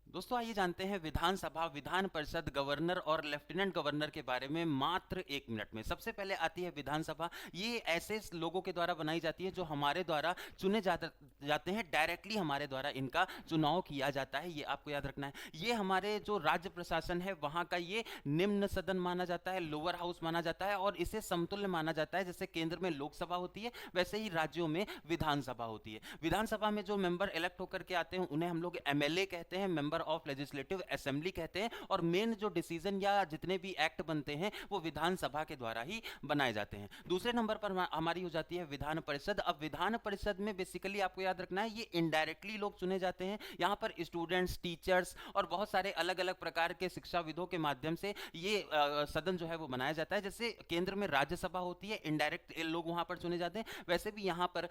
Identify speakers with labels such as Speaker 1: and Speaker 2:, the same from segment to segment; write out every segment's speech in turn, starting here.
Speaker 1: दोस्तों आइए जानते हैं विधानसभा, विधान परिषद, गवर्नर और लेफ्टिनेंट गवर्नर के बारे में मात्र 1 मिनट में। सबसे पहले आती है विधानसभा। ये ऐसे लोगों के द्वारा बनाई जाती है जो हमारे द्वारा चुने जाते हैं, डायरेक्टली हमारे द्वारा इनका चुनाव किया जाता है, ये आपको याद रखना है। ये हमारे जो राज्य प्रशासन है वहां का ये निम्न सदन माना जाता है, लोअर हाउस माना जाता है, और इसे समतुल्य माना जाता है। जैसे केंद्र में लोकसभा होती है वैसे ही राज्यों में विधानसभा होती है। विधानसभा में जो मेंबर इलेक्ट होकर के आते हैं उन्हें हम लोग एमएलए कहते हैं, मेंबर ऑफ लेजिस्लेटिव असेंबली कहते हैं, और मेन जो डिसीजन या जितने भी एक्ट बनते हैं वो विधानसभा के द्वारा ही बनाए जाते हैं। दूसरे नंबर पर हमारी हो जाती है विधान परिषद। अब विधान परिषद में बेसिकली आपको याद रखना है ये इनडायरेक्टली लोग चुने जाते हैं। यहां पर स्टूडेंट्स, टीचर्स और बहुत सारे अलग अलग प्रकार के शिक्षाविदों के माध्यम से ये सदन जो है वो बनाया जाता है। जैसे केंद्र में राज्यसभा होती है, इनडायरेक्ट लोग वहां पर चुने जाते हैं, वैसे भी यहां पर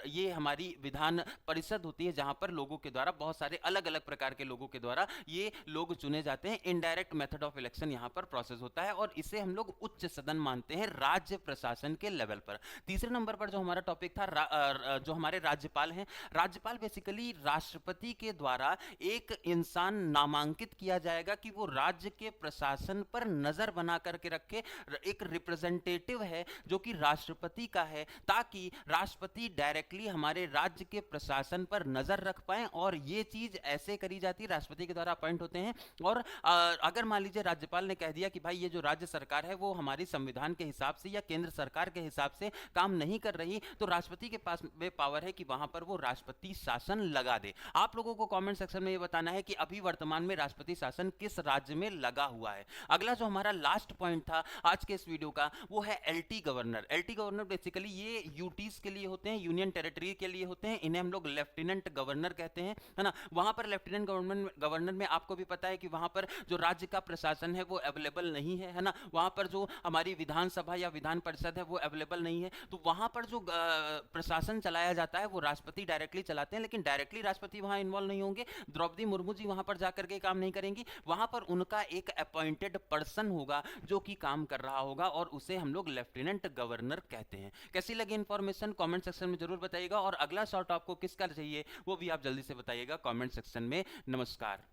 Speaker 1: ये हमारी विधान परिषद होती है जहां पर लोगों के द्वारा, बहुत सारे अलग अलग प्रकार के लोगों के द्वारा ये लोग चुने जाते हैं। इनडायरेक्ट मेथड ऑफ इलेक्शन यहां पर प्रोसेस होता है और इसे हम लोग उच्च सदन मानते हैं राज्य प्रशासन के लेवल पर। तीसरे नंबर पर जो हमारा टॉपिक था जो हमारे राज्यपाल हैं। राज्यपाल बेसिकली राष्ट्रपति के द्वारा एक इंसान नामांकित किया जाएगा कि वो राज्य के प्रशासन पर नजर बना करके रखे। एक रिप्रेजेंटेटिव है जो कि राष्ट्रपति का है, ताकि राष्ट्रपति डायरेक्टली हमारे राज्य के प्रशासन पर नजर रख पाए। और ये चीज ऐसे करी जाती है, राष्ट्रपति के द्वारा अपॉइंट होते हैं। और अगर मान लीजिए राज्यपाल ने कह दिया कि भाई ये जो राज्य सरकार है वो हमारी संविधान के हिसाब से या केंद्र सरकार के हिसाब से काम नहीं कर रही, तो राष्ट्रपति के पास में पावर है कि वहां पर वो राष्ट्रपति शासन लगा दे। आप लोगों को कमेंट सेक्शन में ये बताना है कि अभी वर्तमान में राष्ट्रपति शासन किस राज्य में लगा हुआ है। अगला जो हमारा लास्ट पॉइंट था आज के इस वीडियो का वो है LT governor. LT governor basically ये यूटीज के लिए होते हैं, यूनियन टेरिटरी के लिए होते हैं। इन्हें हम लोग लेफ्टिनेंट गवर्नर कहते हैं, है ना। वहां पर लेफ्टिनेंट गवर्नर में आपको भी पता है कि वहां पर जो राज्य का प्रशासन है वो अवेलेबल नहीं है ना। वहां पर जो हमारी विधानसभा या विधान परिषद है वो अवेलेबल नहीं है, तो वहां पर जो प्रशासन चलाया जाता है वो राष्ट्रपति डायरेक्टली चलाते हैं। लेकिन डायरेक्टली राष्ट्रपति वहां इन्वॉल्व नहीं होंगे, द्रौपदी मुर्मू जी वहां पर जाकर के काम नहीं करेंगी। वहां पर उनका एक अपॉइंटेड पर्सन होगा जो कि काम कर रहा होगा, और उसे हम लोग लेफ्टिनेंट गवर्नर कहते हैं। कैसी लगी इंफॉर्मेशन कमेंट सेक्शन में जरूर बताइएगा, और अगला शॉट आपको किसका चाहिए वो भी आप जल्दी से बताइएगा कमेंट सेक्शन में। नमस्कार।